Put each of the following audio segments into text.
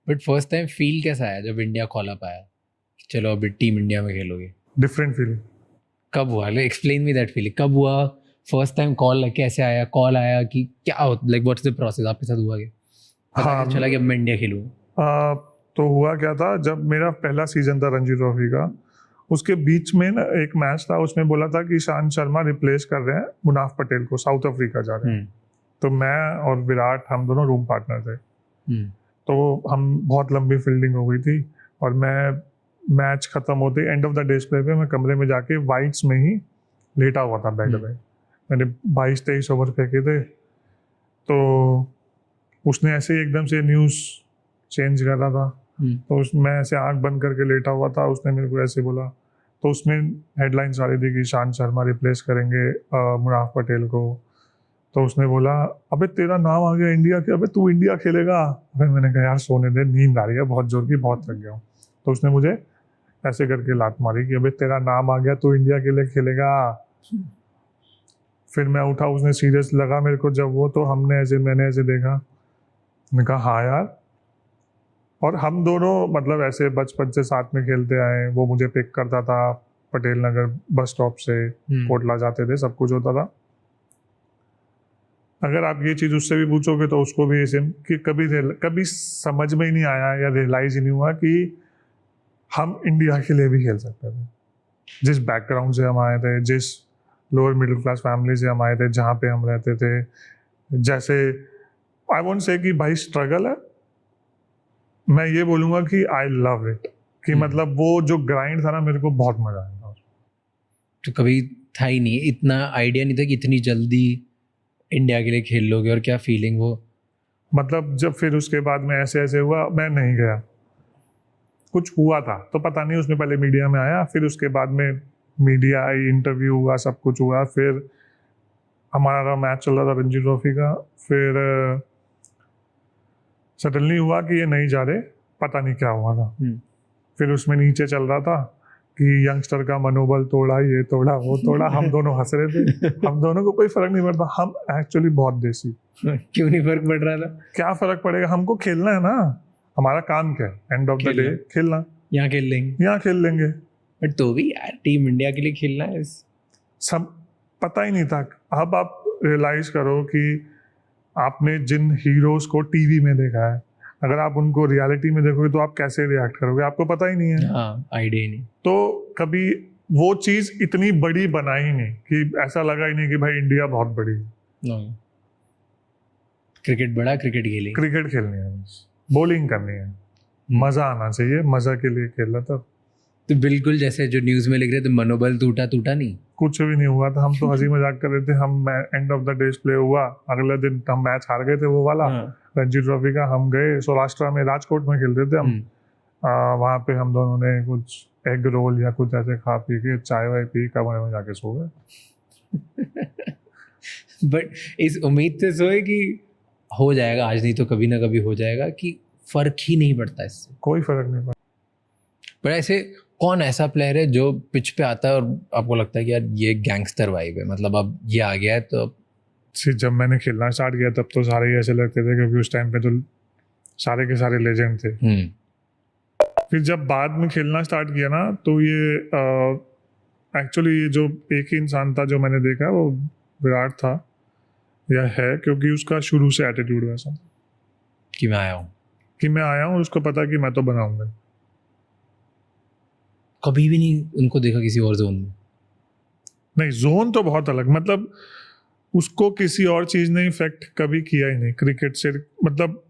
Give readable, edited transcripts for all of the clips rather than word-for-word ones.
But first time feel कैसा आया जब इंडिया कॉल अप आया, चलो अभी टीम इंडिया में खेलोगे? Different feeling. कब हुआ? एक्सप्लेन मी दैट फीलिंग, कब हुआ? फर्स्ट टाइम कॉल कैसे आया? कॉल आया कि क्या, लाइक व्हाट्स द प्रोसेस? आपके साथ हुआ क्या? पता हाँ, कैसे चला कि अब मैं इंडिया खेलूँ? तो हुआ क्या था, जब मेरा पहला सीजन था रणजी ट्रॉफी का, उसके बीच में ना एक मैच था, उसमें बोला था कि ईशांत शर्मा रिप्लेस कर रहे हैं मुनाफ पटेल को, साउथ अफ्रीका जा रहे हैं। तो मैं और विराट, हम दोनों रूम पार्टनर थे। तो हम बहुत लंबी फील्डिंग हो गई थी, और मैं मैच खत्म होते एंड ऑफ द डिस्प्ले पे मैं कमरे में जाके वाइट्स में ही लेटा हुआ था बेड में। मैंने 22-23 ओवर फेंके थे। तो उसने ऐसे ही एकदम से न्यूज़ चेंज कर रहा था, तो मैं ऐसे आंख बंद करके लेटा हुआ था, उसने मेरे को ऐसे बोला। तो उसमें हेडलाइंस आ रही थी कि ईशांत शर्मा रिप्लेस करेंगे मुनाफ पटेल को। तो उसने बोला, अबे तेरा नाम आ गया इंडिया के, अबे तू इंडिया खेलेगा। अबे मैंने कहा यार सोने दे, नींद आ रही है बहुत जोर की, बहुत थक गया हूँ। तो उसने मुझे ऐसे करके लात मारी कि अबे तेरा नाम आ गया, तू इंडिया के लिए खेलेगा। फिर मैं उठा, उसने सीरियस लगा मेरे को जब वो, तो मैंने ऐसे देखा, मैंने कहा हाँ यार। और हम दोनों मतलब ऐसे बचपन से साथ में खेलते आए, वो मुझे पिक करता था पटेल नगर बस स्टॉप से, कोटला जाते थे, सब कुछ होता था। अगर आप ये चीज़ उससे भी पूछोगे तो उसको भी ऐसे कि कभी समझ में ही नहीं आया या रियलाइज ही नहीं हुआ कि हम इंडिया के लिए भी खेल सकते थे। जिस बैकग्राउंड से हम आए थे, जिस लोअर मिडिल क्लास फैमिली से हम आए थे, जहाँ पे हम रहते थे, जैसे आई वोंट से कि भाई स्ट्रगल है, मैं ये बोलूँगा कि आई लव इट, कि मतलब वो जो ग्राइंड था ना, मेरे को बहुत मजा आया। तो कभी था ही नहीं, इतना आइडिया नहीं था कि इतनी जल्दी इंडिया के लिए खेल लोगे, और क्या फीलिंग वो? मतलब जब फिर उसके बाद में ऐसे ऐसे हुआ, मैं नहीं गया। कुछ हुआ था तो पता नहीं, उसमें पहले मीडिया में आया, फिर उसके बाद में मीडिया आई, इंटरव्यू हुआ, सब कुछ हुआ। फिर हमारा मैच चल रहा था रणजी ट्रॉफी का, फिर सडनली हुआ कि ये नहीं जा रहे, पता नहीं क्या हुआ था। फिर उसमें नीचे चल रहा था कि यंगस्टर का मनोबल तोड़ा, ये तोड़ा, वो तोड़ा। हम दोनों हंस रहे थे, हम दोनों को कोई फर्क नहीं पड़ता, हम एक्चुअली बहुत देसी। क्यों नहीं फर्क पड़ रहा था? क्या फर्क पड़ेगा, हमको खेलना है ना, हमारा काम क्या है, एंड ऑफ द डे खेलना। यहाँ खेल लेंगे, यहाँ खेल लेंगे। बट तो भी यार टीम इंडिया के लिए खेलना है। सब पता ही नहीं था। अब आप रियलाइज करो कि आपने जिन हीरोज को टीवी में देखा है, अगर आप उनको रियलिटी में देखोगे तो आप कैसे रिएक्ट करोगे, आपको पता ही नहीं है। हाँ, आइडिया नहीं। तो कभी वो चीज इतनी बड़ी बना ही नहीं कि ऐसा लगा ही नहीं कि भाई इंडिया बहुत बड़ी है। क्रिकेट बड़ा, क्रिकेट खेलेंगे, क्रिकेट खेलनी है, बॉलिंग करनी है, मजा आना चाहिए, मजा के लिए खेल रहा था। तो बिल्कुल जैसे जो न्यूज में लिख रहे थे, मनोबल टूटा नहीं? कुछ भी नहीं हुआ था, हम तो हंसी मजाक कर रहे थे। हम एंड ऑफ द डिस्प्ले हुआ, अगले दिन हम मैच हार गए थे, वो वाला रणजी ट्रॉफी का। हम गए सौराष्ट्र में, राजकोट में खेलते थे हम। वहाँ पे हम दोनों ने कुछ एग रोल या कुछ ऐसे खा पी के, चाय वाय पी, कमरे में जाके सो गए। बट इस उम्मीद से सोए कि हो जाएगा आज, नहीं तो कभी ना कभी हो जाएगा, कि फर्क ही नहीं पड़ता इससे? कोई फर्क नहीं पड़ता। पर ऐसे कौन ऐसा प्लेयर है जो पिच पे आता है और आपको लगता है कि यार ये गैंगस्टर वाइब है, मतलब अब ये आ गया है? तो जब मैंने खेलना स्टार्ट किया तब तो सारे ही ऐसे लगते थे, क्योंकि उस टाइम पे तो सारे के सारे लेजेंड थे। फिर जब बाद में खेलना स्टार्ट किया ना, तो ये एक्चुअली ये जो एक ही इंसान था जो मैंने देखा, वो विराट था या है, क्योंकि उसका शुरू से एटीट्यूड वैसा कि मैं आया हूँ, उसको पता कि मैं तो बनाऊंगा। कभी भी नहीं उनको देखा किसी और जोन में? नहीं, जोन तो बहुत अलग, मतलब उसको किसी और चीज ने इफेक्ट कभी किया ही नहीं क्रिकेट से। मतलब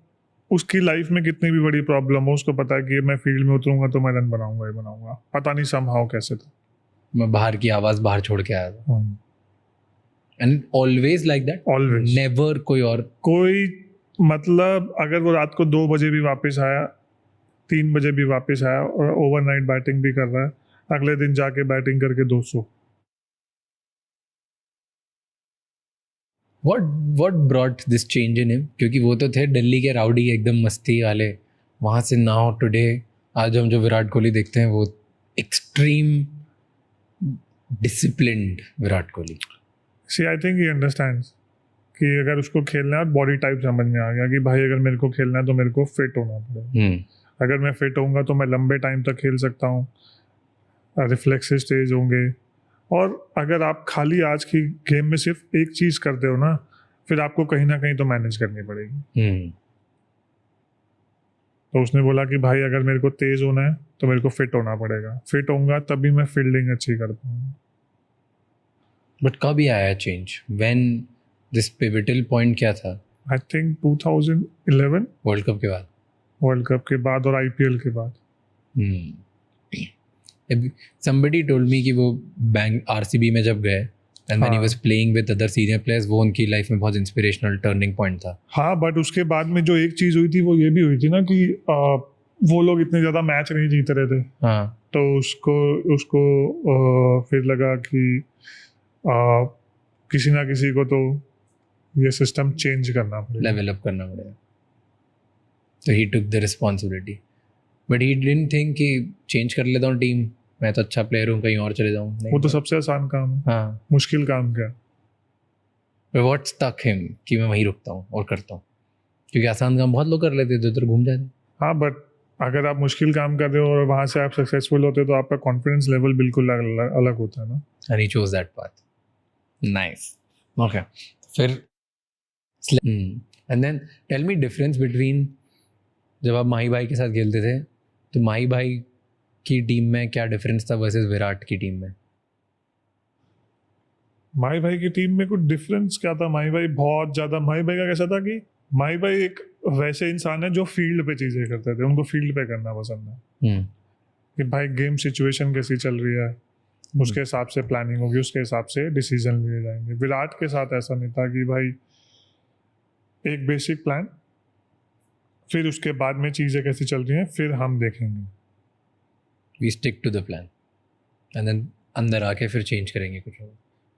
उसकी लाइफ में कितनी भी बड़ी प्रॉब्लम हो, उसको पता है कि मैं फील्ड में उतरूंगा तो मैं रन बनाऊंगा ही बनाऊंगा। पता नहीं समहाउ कैसे था। मैं बाहर की आवाज बाहर छोड़ के आया था, and always like that, always, never कोई मतलब अगर वो रात को 2 बजे भी वापस आया, 3 बजे भी वापस आया, और ओवरनाइट बैटिंग भी कर रहा है, अगले दिन जाके बैटिंग करके 200। What brought this change in him? क्योंकि वो तो थे दिल्ली के राउडी, एकदम मस्ती वाले, वहाँ से नाउ टुडे आज हम जो विराट कोहली देखते हैं, वो extreme disciplined Virat Kohli. See, I think he understands कि अगर उसको खेलना है, बॉडी टाइप समझ में आ गया कि भाई अगर मेरे को खेलना है तो मेरे को फिट होना पड़ेगा। अगर मैं फिट होऊंगा तो मैं लंबे टाइम तक खेल सकता हूँ, रिफ्लेक्सेस तेज होंगे। और अगर आप खाली आज की गेम में सिर्फ एक चीज़ करते हो ना, फिर आपको कहीं ना कहीं तो मैनेज करनी पड़ेगी। तो उसने बोला कि भाई अगर मेरे को तेज होना है तो मेरे को फिट होना पड़ेगा, फिट होऊंगा तभी मैं फील्डिंग अच्छी कर पाऊंगा। बट कब ही आया change, when this pivotal point क्या था? आई थिंक 2011 वर्ल्ड कप के बाद? वर्ल्ड कप के बाद और आईपीएल के बाद। somebody told me कि वो बैंक आरसीबी में जब गए and when he was playing with other senior players, वो उनकी लाइफ में बहुत इंस्पिरेशनल टर्निंग पॉइंट था। हाँ, बट उसके बाद में जो एक चीज हुई थी वो ये भी हुई थी ना कि वो लोग इतने ज्यादा मैच नहीं जीत रहे थे। हाँ, तो उसको फिर लगा कि किसी ना किसी को तो ये सिस्टम चेंज करना पड़ेगा, लेवल अप करना पड़ेगा। तो he took the responsibility, but he didn't think कि चेंज कर लेता हूँ टीम, मैं तो अच्छा प्लेयर हूँ, कहीं और चले जाऊँ। वो तो सबसे आसान काम है। हाँ, मुश्किल काम क्या? व्हाट स्टक हिम कि मैं वहीं रुकता हूँ और करता हूँ, क्योंकि आसान काम बहुत लोग कर लेते थे, उधर घूम जाते। हाँ, बट अगर आप मुश्किल काम कर रहे हो और वहाँ से आप सक्सेसफुल होते हो तो आपका कॉन्फिडेंस लेवल बिल्कुल अलग होता है ना। And he chose that path. Nice. Okay. फिर and then tell me difference between जब आप माही भाई के साथ खेलते थे तो माही भाई की टीम में क्या डिफरेंस था वर्सेस विराट की टीम में? माही भाई की टीम में कुछ डिफरेंस क्या था? माही भाई बहुत ज्यादा, माही भाई का कैसा था कि माही भाई एक वैसे इंसान है जो फील्ड पे चीजें करते थे, उनको फील्ड पे करना पसंद है। कि भाई गेम सिचुएशन कैसी चल रही है, उसके हिसाब से प्लानिंग होगी, उसके हिसाब से डिसीजन लिए जाएंगे। विराट के साथ ऐसा नहीं था कि भाई एक बेसिक प्लान, फिर उसके बाद में चीजें कैसी चल रही हैं फिर हम देखेंगे। We stick to the plan and then अंदर आके फिर चेंज करेंगे कुछ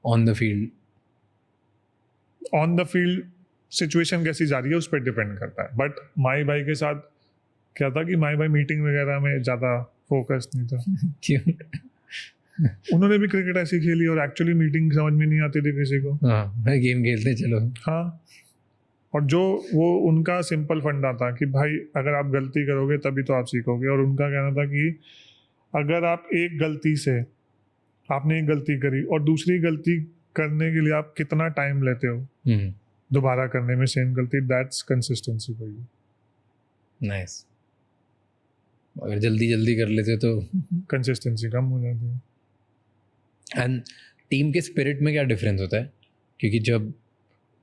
on the field. On the field situation कैसी जा रही है उस पर डिपेंड करता है। बट माही भाई के साथ क्या था कि माही भाई मीटिंग वगैरह में ज़्यादा फोकस नहीं था। क्यों? उन्होंने भी क्रिकेट ऐसी खेली और एक्चुअली मीटिंग समझ में नहीं आती थी किसी को। हाँ, मैं गेम खेलते चलो। हाँ, और जो वो उनका सिंपल फंडा था कि भाई अगर आप गलती करोगे तभी तो आप सीखोगे। और उनका कहना था कि अगर आप एक गलती से, आपने एक गलती करी और दूसरी गलती करने के लिए आप कितना टाइम लेते हो दोबारा करने में सेम गलती, that's consistency for you. Nice. अगर जल्दी जल्दी कर लेते तो कंसिस्टेंसी कम हो जाती है। एंड टीम के स्पिरिट में क्या डिफरेंस होता है? क्योंकि जब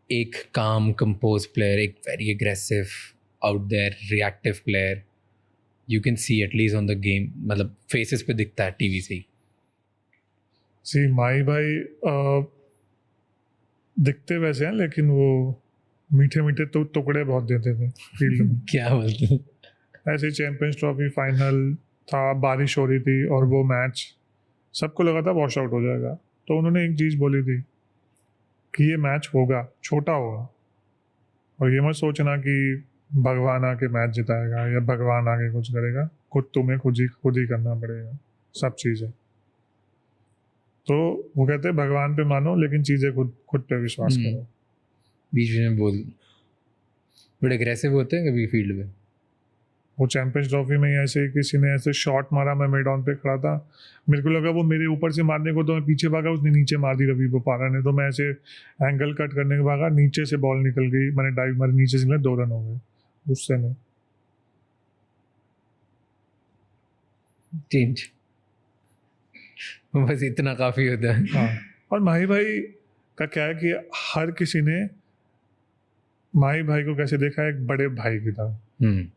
एक काम कंपोज प्लेयर, एक very aggressive out there reactive player, you can see at least on the game, मतलब फेसेस पे दिखता है टीवी से ही। सी माही भाई दिखते वैसे हैं लेकिन वो मीठे मीठे तो टुकड़े बहुत देते थे फील्ड में। क्या बोलते हैं? ऐसे चैंपियंस ट्रॉफी फाइनल था, बारिश हो रही थी और वो मैच सबको लगा था वॉश आउट हो जाएगा, तो उन्होंने एक चीज़ बोली थी कि ये मैच होगा, छोटा होगा, और ये मत सोचना कि भगवान आके मैच जिताएगा या भगवान आके कुछ करेगा, खुद तुम्हें खुद ही करना पड़ेगा सब चीज़ें। तो वो कहते हैं भगवान पे मानो लेकिन चीज़ें खुद पे विश्वास करो। बीच में बोल, बड़े एग्रेसिव होते हैं कभी फील्ड में। वो चैंपियंस ट्रॉफी में ही ऐसे किसी ने ऐसे शॉट मारा, मैं मिड ऑन पे खड़ा था, मेरे को लगा वो मेरे ऊपर से मारने को, तो मैं पीछे भागा, उसने नीचे मार दी रवि बोपारा ने, तो मैं ऐसे एंगल कट करने के भागा, नीचे से बॉल निकल गई, मैंने डाइव मारी, नीचे से 2 रन हो गए गुस्से में। चेंज बस इतना काफ़ी होता है। हाँ, और माही भाई का क्या है कि हर किसी ने माही भाई को कैसे देखा है, एक बड़े भाई की तरह।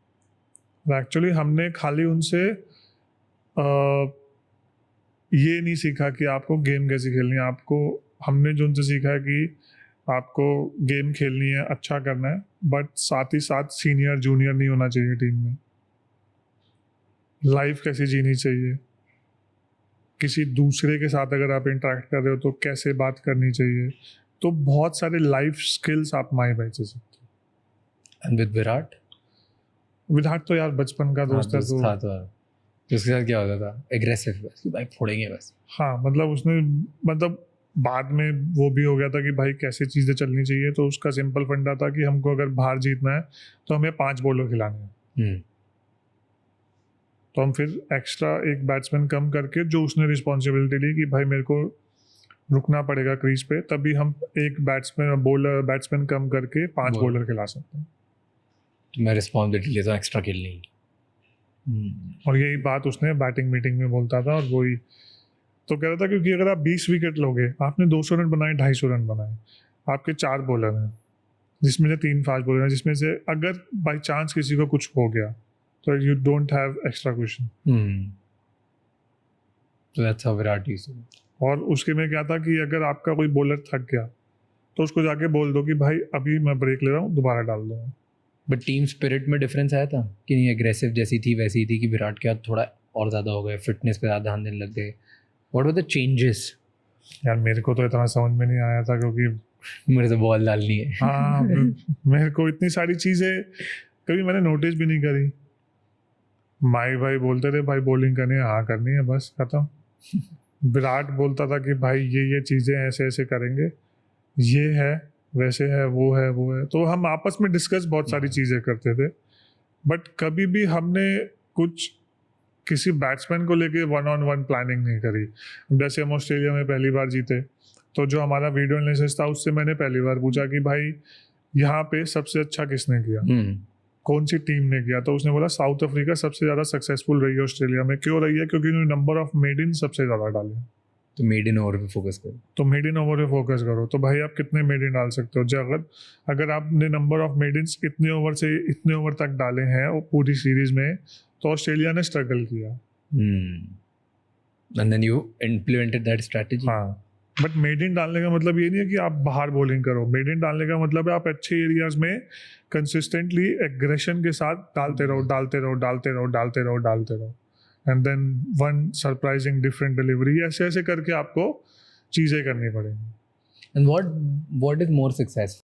एक्चुअली हमने खाली उनसे ये नहीं सीखा कि आपको गेम कैसे खेलनी है, आपको हमने जो उनसे सीखा है कि आपको गेम खेलनी है, अच्छा करना है, बट साथ ही साथ सीनियर जूनियर नहीं होना चाहिए टीम में। लाइफ कैसी जीनी चाहिए, किसी दूसरे के साथ अगर आप इंटरेक्ट कर रहे हो तो कैसे बात करनी चाहिए, तो बहुत सारे लाइफ स्किल्स आप माही भाई से सीखते हो। एंड विद विराट तो यार बचपन का दोस्त है, तो उसके साथ क्या होता था? एग्रेसिव, बस कि भाई फोड़ेंगे बस। हाँ, मतलब उसने, मतलब बाद में वो भी हो गया था कि भाई कैसे चीज़ें चलनी चाहिए, तो उसका सिंपल फंडा था कि हमको अगर बाहर जीतना है तो हमें 5 बॉलर खिलाने हैं। तो हम फिर एक्स्ट्रा एक बैट्समैन कम करके, जो उसने रिस्पॉन्सिबिलिटी ली कि भाई मेरे को रुकना पड़ेगा क्रीज पे, तभी हम एक बैट्समैन कम करके 5 बॉलर। बॉलर खिला सकते हैं। तो मैं रिस्पॉन्सिबिलिटी लेता हूँ एक्स्ट्रा खेलने की। और यही बात उसने बैटिंग मीटिंग में बोलता था, और वही तो कह रहा था क्योंकि अगर आप 20 विकेट लोगे, आपने 200 रन बनाए, 250 रन बनाए, आपके 4 बॉलर हैं जिसमें से 3 फास्ट बॉलर हैं, जिसमें से अगर बाई चांस किसी को कुछ हो गया तो you don't have extra question. So that's how Virat used to do. और उसके में क्या था कि अगर आपका कोई बॉलर थक गया तो उसको जाके बोल दो कि भाई अभी मैं ब्रेक ले रहा हूँ, दोबारा डाल दूंगा। बट टीम स्पिरिट में डिफरेंस आया था कि नहीं? एग्रेसिव जैसी थी वैसी थी कि विराट के बाद थोड़ा और ज़्यादा हो गए, फिटनेस पे ज़्यादा ध्यान देने लग गए? What were the changes? यार मेरे को तो इतना समझ में नहीं आया था, क्योंकि मेरे तो बॉल डालनी है। हाँ मेरे को इतनी सारी चीज़ें कभी मैंने नोटिस भी नहीं करी। माई भाई बोलते थे भाई बॉलिंग करनी है, हाँ करनी है, बस खत्म। विराट बोलता था कि भाई ये चीज़ें ऐसे ऐसे करेंगे, ये है, वैसे है, वो है, वो है। तो हम आपस में डिस्कस बहुत सारी चीज़ें करते थे, बट कभी भी हमने कुछ किसी बैट्समैन को लेके 1-on-1 प्लानिंग नहीं करी। जैसे हम ऑस्ट्रेलिया में पहली बार जीते, तो जो हमारा वीडियो एनालिसिस था उससे मैंने पहली बार पूछा कि भाई यहाँ पे सबसे अच्छा किसने किया, कौन सी टीम ने किया? तो उसने बोला साउथ अफ्रीका सबसे ज़्यादा सक्सेसफुल रही है ऑस्ट्रेलिया में। क्यों रही है? क्योंकि उन्होंने नंबर ऑफ मेड इन सबसे ज़्यादा डाले। तो मेड इन ओवर पे फोकस करो। तो मेड इन ओवर पे फोकस करो, तो भाई आप कितने मेड इन डाल सकते हो? जो अगर आपने नंबर ऑफ मेड इन इतने ओवर से इतने ओवर तक डाले हैं और पूरी सीरीज में, तो ऑस्ट्रेलिया ने स्ट्रगल किया। And then you implemented that strategy. हाँ, बट मेड इन डालने का मतलब ये नहीं है कि आप बाहर बॉलिंग करो। मेड इन डालने का मतलब है आप अच्छे एरियाज में कंसिस्टेंटली एग्रेशन के साथ डालते रहो, डालते रहो, डालते रहो, डालते रहो, डालते रहो, and then one surprising different delivery. ऐसे ऐसे करके आपको चीज़ें करनी पड़ेंगी। And what is more successful?